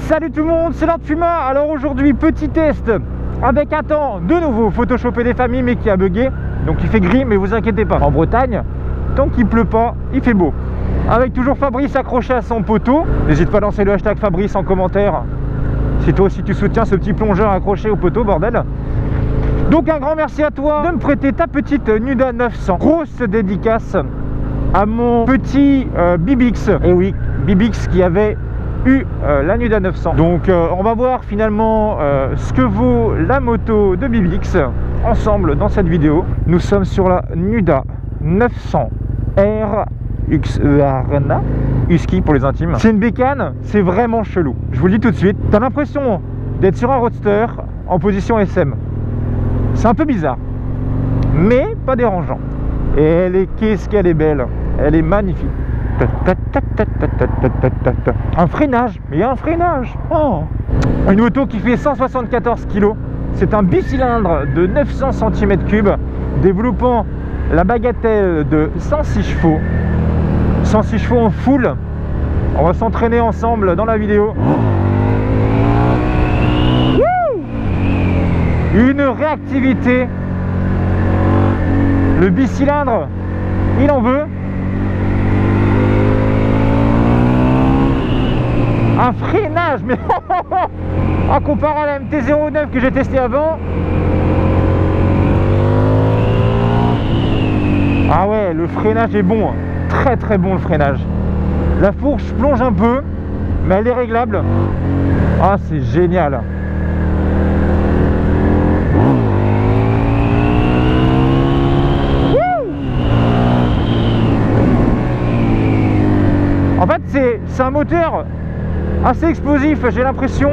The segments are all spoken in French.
Salut tout le monde, c'est Lord Puma. Alors aujourd'hui, petit test avec un temps de nouveau photoshopé des familles mais qui a bugué. Donc il fait gris, mais vous inquiétez pas. En Bretagne, tant qu'il pleut pas, il fait beau. Avec toujours Fabrice accroché à son poteau. N'hésite pas à lancer le hashtag Fabrice en commentaire si toi aussi tu soutiens ce petit plongeur accroché au poteau, bordel. Donc un grand merci à toi de me prêter ta petite Nuda 900. Grosse dédicace à mon petit Bibix. Et oui, Bibix qui avait eu la Nuda 900. Donc on va voir finalement ce que vaut la moto de Bibix ensemble dans cette vidéo. Nous sommes sur la Nuda 900 R XERNA Husky pour les intimes. C'est une bécane, c'est vraiment chelou. Je vous le dis tout de suite. T'as l'impression d'être sur un roadster en position SM. C'est un peu bizarre, mais pas dérangeant. Et elle est, qu'est-ce qu'elle est belle. Elle est magnifique. Un freinage, mais un freinage. Oh. Une moto qui fait 174 kg. C'est un bicylindre de 900 cm3 développant la bagatelle de 106 chevaux. 106 chevaux en full. On va s'entraîner ensemble dans la vidéo. Une réactivité. Le bicylindre, il en veut. Un freinage, mais à comparer à la MT-09 que j'ai testé avant. Ah ouais, le freinage est bon, très très bon le freinage. La fourche plonge un peu, mais elle est réglable. Ah, c'est génial. En fait, c'est un moteur assez explosif, j'ai l'impression.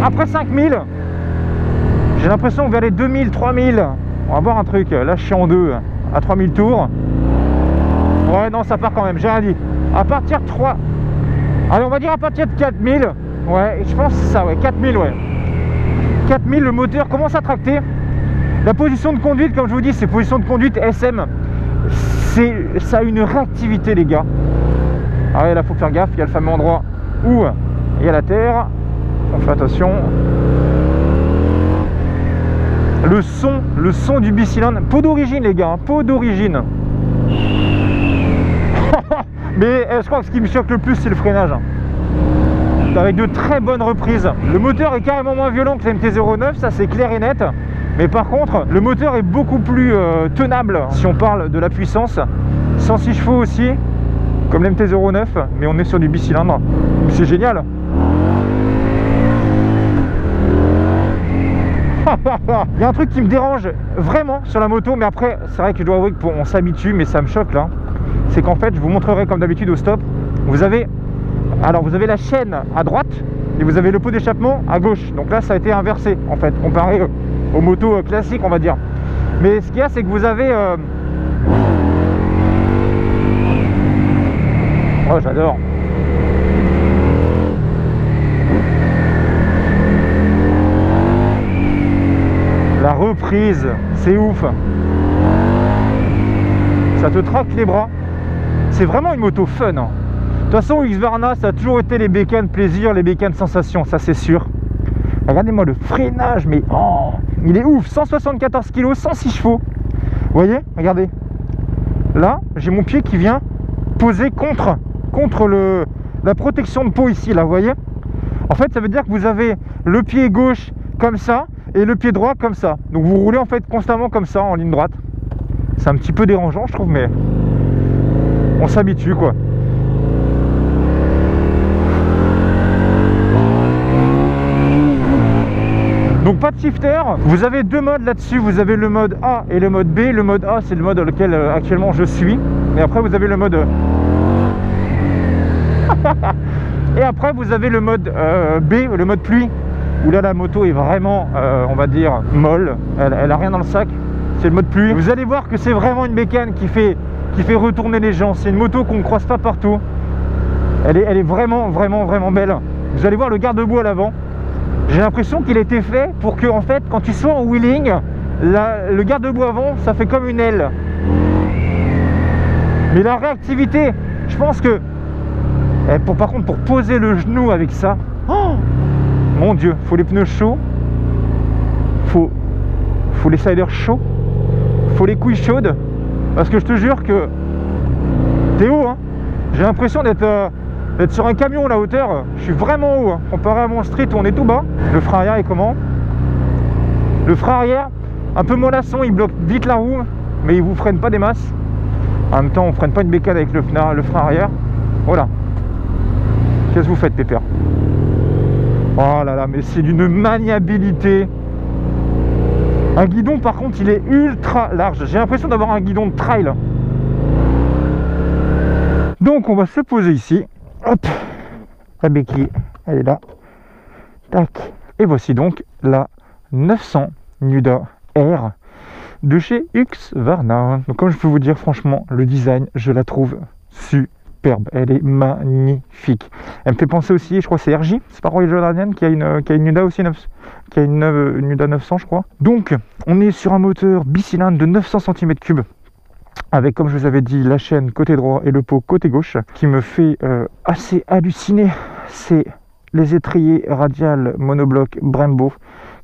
Après 5000, j'ai l'impression vers les 2000, 3000, on va voir un truc. Là, je suis en deux, à 3000 tours. Ouais, non, ça part quand même, j'ai rien dit. À partir de 3... Allez, on va dire à partir de 4000. Ouais, je pense que c'est ça, ouais, 4000, ouais. 4000, le moteur commence à tracter. La position de conduite, comme je vous dis, c'est position de conduite SM. Ça a une réactivité, les gars. Ah ouais, là, faut faire gaffe, il y a le fameux endroit où il y a la terre. On fait attention. Le son du bicylindre. Peau d'origine, les gars, hein, peau d'origine. Mais je crois que ce qui me choque le plus, c'est le freinage. Avec de très bonnes reprises. Le moteur est carrément moins violent que la MT-09, ça c'est clair et net. Mais par contre, le moteur est beaucoup plus tenable si on parle de la puissance. 106 chevaux aussi, comme l'MT-09, mais on est sur du bicylindre. C'est génial. Il y a un truc qui me dérange vraiment sur la moto, mais après, c'est vrai que je dois avouer qu'on s'habitue, mais ça me choque là. C'est qu'en fait, je vous montrerai comme d'habitude au stop. Vous avez la chaîne à droite et vous avez le pot d'échappement à gauche. Donc là, ça a été inversé en fait, comparé aux motos classiques, on va dire. Mais ce qu'il y a, c'est que vous avez... Oh, j'adore. La reprise, c'est ouf. Ça te traque les bras. C'est vraiment une moto fun. De toute façon, Husqvarna, ça a toujours été les bécanes plaisir, les bécanes sensation, ça c'est sûr. Regardez-moi le freinage, mais oh, il est ouf. 174 kg, 106 chevaux. Vous voyez, regardez. Là, j'ai mon pied qui vient poser contre la protection de peau ici, là, vous voyez. En fait, ça veut dire que vous avez le pied gauche comme ça et le pied droit comme ça. Donc vous roulez en fait constamment comme ça, en ligne droite. C'est un petit peu dérangeant, je trouve, mais on s'habitue, quoi. Donc pas de shifter, vous avez deux modes là-dessus, vous avez le mode A et le mode B. Le mode A, c'est le mode dans lequel actuellement je suis, et après vous avez le mode et après vous avez le mode B, le mode pluie, où là la moto est vraiment on va dire molle, elle a rien dans le sac. C'est le mode pluie. Vous allez voir que c'est vraiment une bécane qui fait retourner les gens. C'est une moto qu'on ne croise pas partout. Elle est vraiment belle. Vous allez voir le garde-boue à l'avant. J'ai l'impression qu'il a été fait pour que, en fait, quand tu sois en wheeling, le garde-boue avant, ça fait comme une aile. Mais la réactivité, je pense que Et par contre, pour poser le genou avec ça, oh, mon Dieu, faut les pneus chauds, faut les sliders chauds, faut les couilles chaudes, parce que je te jure que t'es haut, hein. J'ai l'impression d'être sur un camion, la hauteur. Je suis vraiment haut, hein, comparé à mon street où on est tout bas. Le frein arrière est comment? Le frein arrière, un peu mollasson, il bloque vite la roue, mais il vous freine pas des masses. En même temps, on freine pas une bécane avec le frein arrière. Voilà. Qu'est-ce que vous faites, pépère? Oh là là, mais c'est d'une maniabilité. Un guidon, par contre, il est ultra large. J'ai l'impression d'avoir un guidon de trail. Donc, on va se poser ici. Hop, la béquille, elle est là. Tac. Et voici donc la 900 Nuda R de chez Husqvarna. Donc, comme je peux vous dire, franchement, le design, je la trouve superbe. Elle est magnifique. Elle me fait penser aussi, je crois que c'est RJ, c'est pas Royal Jordanian qui a une Nuda aussi, qui a une Nuda 900, je crois. Donc, on est sur un moteur bicylindre de 900 cm3 avec, comme je vous avais dit, la chaîne côté droit et le pot côté gauche. Qui me fait assez halluciner, c'est les étriers radiales monobloc Brembo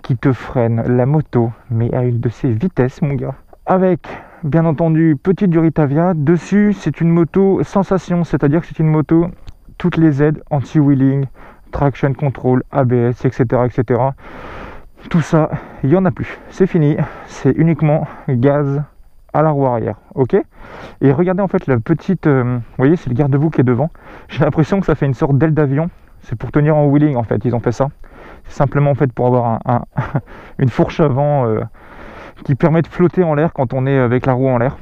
qui te freinent la moto, mais à une de ces vitesses, mon gars. Avec, bien entendu, petite Duritavia. Dessus, c'est une moto sensation, c'est-à-dire que c'est une moto, toutes les aides, anti-wheeling, traction control, ABS, etc., etc. Tout ça, il n'y en a plus. C'est fini. C'est uniquement gaz à la roue arrière, ok. Et regardez en fait la petite, vous voyez, c'est le garde-boue qui est devant. J'ai l'impression que ça fait une sorte d'aile d'avion. C'est pour tenir en wheeling en fait, ils ont fait ça. C'est simplement en fait pour avoir une fourche avant qui permet de flotter en l'air quand on est avec la roue en l'air,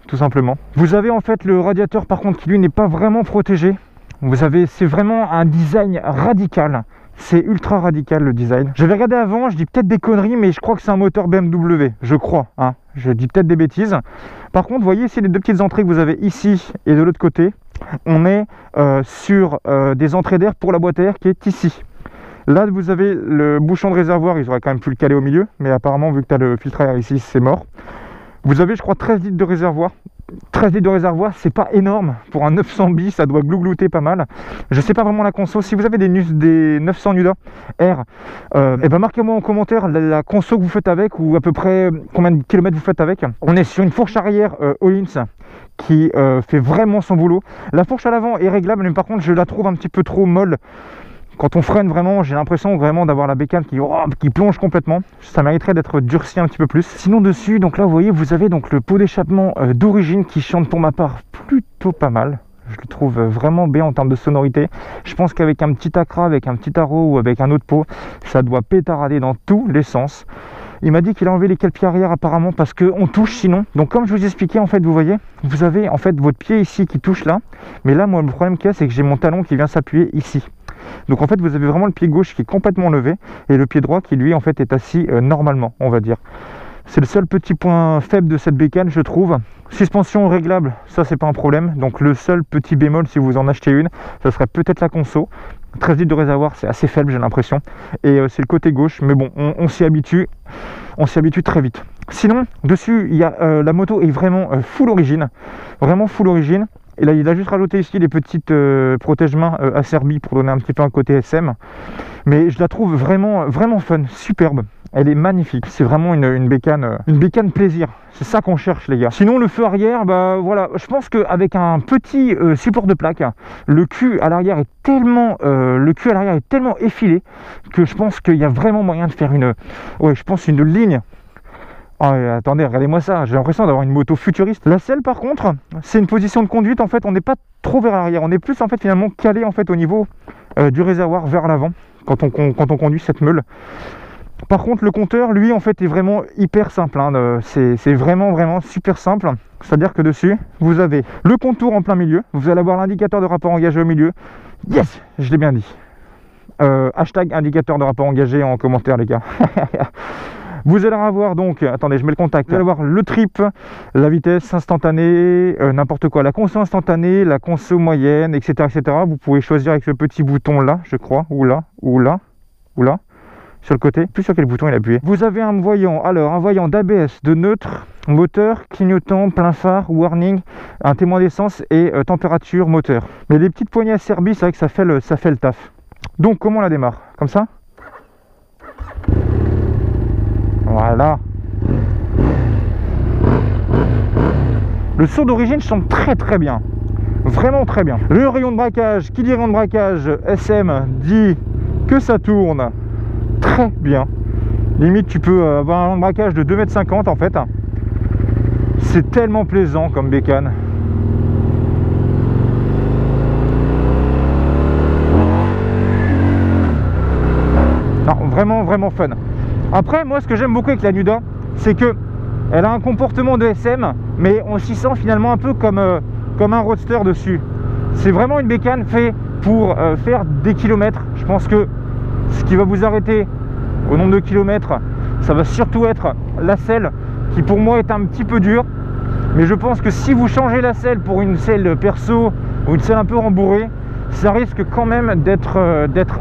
tout simplement. Vous avez en fait le radiateur par contre qui lui n'est pas vraiment protégé. Vous avez, c'est vraiment un design radical. C'est ultra radical le design. J'avais regardé avant, je dis peut-être des conneries, mais je crois que c'est un moteur BMW, je crois, hein. Je dis peut-être des bêtises. Par contre, vous voyez ici les deux petites entrées que vous avez ici et de l'autre côté. On est sur des entrées d'air pour la boîte à air qui est ici. Là, vous avez le bouchon de réservoir, ils auraient quand même pu le caler au milieu, mais apparemment, vu que tu as le filtre à air ici, c'est mort. Vous avez, je crois, 13 litres de réservoir. 13 litres de réservoir, c'est pas énorme. Pour un 900 bis, ça doit glouglouter pas mal. Je sais pas vraiment la conso. Si vous avez des 900 Nuda R, et ben marquez-moi en commentaire la conso que vous faites avec, ou à peu près combien de kilomètres vous faites avec. On est sur une fourche arrière Öhlins qui fait vraiment son boulot. La fourche à l'avant est réglable, mais par contre, je la trouve un petit peu trop molle. Quand on freine vraiment, j'ai l'impression vraiment d'avoir la bécane qui plonge complètement. Ça mériterait d'être durci un petit peu plus. Sinon dessus, donc là vous voyez, vous avez donc le pot d'échappement d'origine qui chante pour ma part plutôt pas mal. Je le trouve vraiment bien en termes de sonorité. Je pense qu'avec un petit Acra, avec un petit Aro ou avec un autre pot, ça doit pétarader dans tous les sens. Il m'a dit qu'il a enlevé les cale-pieds arrière apparemment parce qu'on touche sinon. Donc comme je vous expliquais, en fait, vous voyez, vous avez en fait votre pied ici qui touche là. Mais là, moi, le problème qu'il y a, c'est que j'ai mon talon qui vient s'appuyer ici. Donc en fait, vous avez vraiment le pied gauche qui est complètement levé et le pied droit qui, lui, en fait, est assis normalement, on va dire. C'est le seul petit point faible de cette bécane, je trouve. Suspension réglable, ça, c'est pas un problème. Donc le seul petit bémol, si vous en achetez une, ça serait peut-être la conso. 13 litres de réservoir, c'est assez faible, j'ai l'impression. Et c'est le côté gauche, mais bon, on s'y habitue. On s'y habitue très vite. Sinon, dessus, il y a, la moto est vraiment full origine. Vraiment full origine. Et là, il a juste rajouté ici les petites protège-mains Acerbi pour donner un petit peu un côté SM. Mais je la trouve vraiment, vraiment fun, superbe. Elle est magnifique. C'est vraiment une bécane plaisir. C'est ça qu'on cherche, les gars. Sinon, le feu arrière, bah voilà, je pense qu'avec un petit support de plaque, le cul à l'arrière est tellement, effilé que je pense qu'il y a vraiment moyen de faire une ligne. Oh, attendez, regardez-moi ça, j'ai l'impression d'avoir une moto futuriste. La selle par contre, c'est une position de conduite, en fait on n'est pas trop vers l'arrière, on est plus en fait finalement calé en fait au niveau du réservoir vers l'avant quand on conduit cette meule. Par contre le compteur lui en fait est vraiment hyper simple, hein. C'est vraiment super simple. C'est-à-dire que dessus vous avez le contour en plein milieu, vous allez avoir l'indicateur de rapport engagé au milieu. Yes, je l'ai bien dit. Hashtag indicateur de rapport engagé en commentaire les gars. Vous allez avoir donc, attendez, je mets le contact. Vous allez avoir le trip, la vitesse instantanée, n'importe quoi, la conso instantanée, la conso moyenne, etc., etc. Vous pouvez choisir avec ce petit bouton là, je crois, ou là, ou là, ou là. sur le côté. Plus sur quel bouton il a appuyé. Vous avez un voyant, alors un voyant d'ABS, de neutre, moteur, clignotant, plein phare, warning, un témoin d'essence et température moteur. Mais les petites poignées à Serbi, c'est vrai que ça fait le taf. Donc comment on la démarre? Comme ça? Voilà. Le saut d'origine sonne très très bien. Vraiment très bien. Le rayon de braquage, qui dit rayon de braquage, SM dit que ça tourne très bien. Limite tu peux avoir un rayon de braquage de 2,50 m en fait. C'est tellement plaisant comme bécane. Non, vraiment vraiment fun. Après moi ce que j'aime beaucoup avec la Nuda, c'est que elle a un comportement de SM, mais on s'y sent finalement un peu comme un roadster dessus. C'est vraiment une bécane faite pour faire des kilomètres. Je pense que ce qui va vous arrêter au nombre de kilomètres, ça va surtout être la selle, qui pour moi est un petit peu dure. Mais je pense que si vous changez la selle pour une selle perso ou une selle un peu rembourrée, ça risque quand même d'être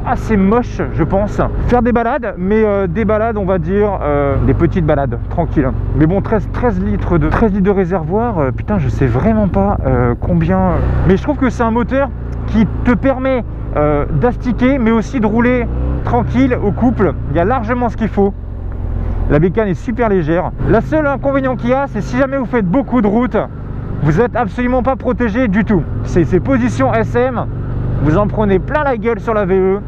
assez moche, je pense. Faire des balades, mais des balades, on va dire, des petites balades, tranquilles. Mais bon, 13 litres de réservoir, putain, je sais vraiment pas combien... Mais je trouve que c'est un moteur qui te permet d'astiquer, mais aussi de rouler tranquille au couple. Il y a largement ce qu'il faut. La bécane est super légère. La seule inconvénient qu'il y a, c'est si jamais vous faites beaucoup de route, vous n'êtes absolument pas protégé du tout. Ces positions SM, vous en prenez plein la gueule sur la VE.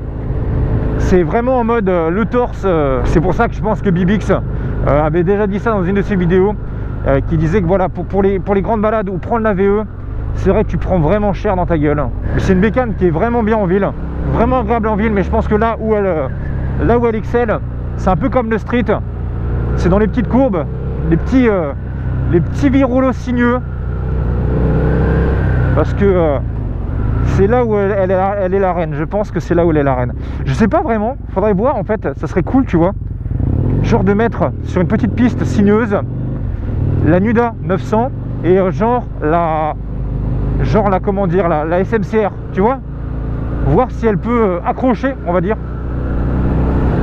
C'est vraiment en mode le torse. C'est pour ça que je pense que Bibix avait déjà dit ça dans une de ses vidéos, qui disait que voilà, pour les grandes balades ou prendre la VE, c'est vrai que tu prends vraiment cher dans ta gueule. C'est une bécane qui est vraiment bien en ville, vraiment agréable en ville, mais je pense que là où elle excelle, c'est un peu comme le street. C'est dans les petites courbes, les petits viroulots sinueux, parce que c'est là où elle est la reine. Je pense que c'est là où elle est la reine. Je sais pas vraiment, faudrait voir en fait, ça serait cool, tu vois, genre de mettre sur une petite piste sinueuse la Nuda 900 et genre la comment dire, la SMCR, tu vois, voir si elle peut accrocher, on va dire.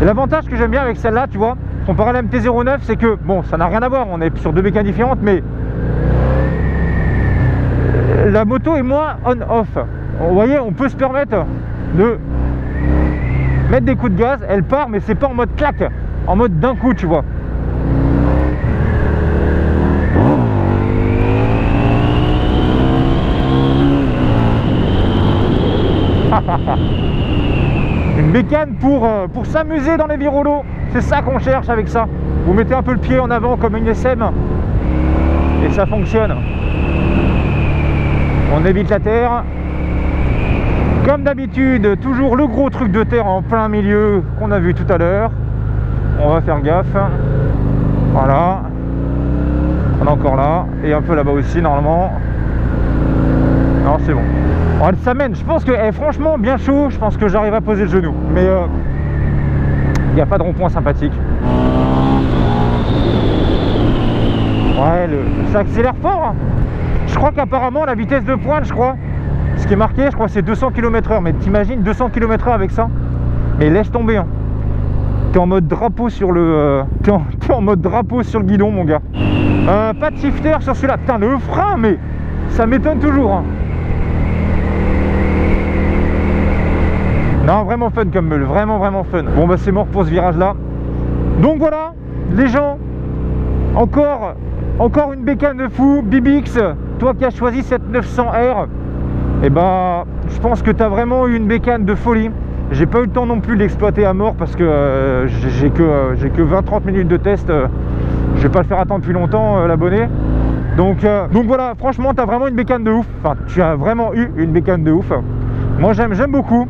Et l'avantage que j'aime bien avec celle-là, tu vois, comparé à la MT-09, c'est que, bon, ça n'a rien à voir, on est sur deux bécanes différentes, mais la moto est moins on-off. Vous voyez, on peut se permettre de mettre des coups de gaz, elle part, mais c'est pas en mode claque, en mode d'un coup, tu vois. Une bécane pour s'amuser dans les virolos, c'est ça qu'on cherche avec ça. Vous mettez un peu le pied en avant comme une SM et ça fonctionne. On évite la terre. Comme d'habitude, toujours le gros truc de terre en plein milieu qu'on a vu tout à l'heure. On va faire gaffe. Voilà. On est encore là. Et un peu là-bas aussi normalement. Alors c'est bon. Alors, elle s'amène. Je pense que franchement bien chaud. Je pense que j'arrive à poser le genou. Mais il n'y a pas de rond-point sympathique. Ouais, ça accélère fort. Hein. Je crois qu'apparemment la vitesse de pointe, je crois, ce qui est marqué, je crois c'est 200 km/h. Mais t'imagines 200 km/h avec ça? Mais laisse tomber. Hein. T'es en mode drapeau sur le. T'es en mode drapeau sur le guidon, mon gars. Pas de shifter sur celui-là. Putain, le frein, mais ça m'étonne toujours. Hein. Non, vraiment fun comme meule, vraiment fun. Bon bah c'est mort pour ce virage là. Donc voilà, les gens, encore une bécane de fou. Bibix, toi qui as choisi cette 900R, et bah je pense que tu as vraiment eu une bécane de folie. J'ai pas eu le temps non plus de l'exploiter à mort parce que j'ai que 20-30 minutes de test. Je vais pas le faire attendre depuis longtemps, l'abonné. Donc voilà, franchement tu as vraiment une bécane de ouf. Enfin, tu as vraiment eu une bécane de ouf. Moi j'aime beaucoup.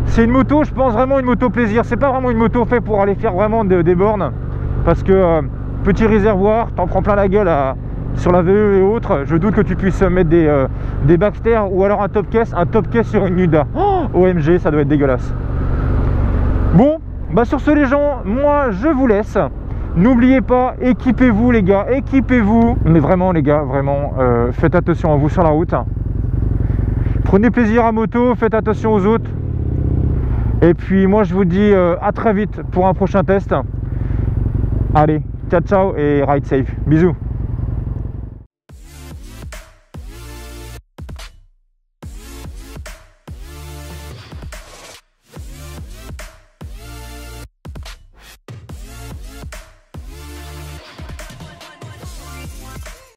C'est une moto, je pense vraiment une moto plaisir. C'est pas vraiment une moto faite pour aller faire vraiment des bornes. Parce que petit réservoir, t'en prends plein la gueule sur la VE et autres. Je doute que tu puisses mettre des Baxter ou alors un top case sur une Nuda. Oh, OMG, ça doit être dégueulasse. Bon, bah sur ce les gens, moi je vous laisse. N'oubliez pas, équipez-vous les gars, équipez-vous. Mais vraiment les gars, vraiment, faites attention à vous sur la route. Prenez plaisir à moto, faites attention aux autres. Et puis moi je vous dis à très vite pour un prochain test. Allez, ciao ciao et ride safe. Bisous.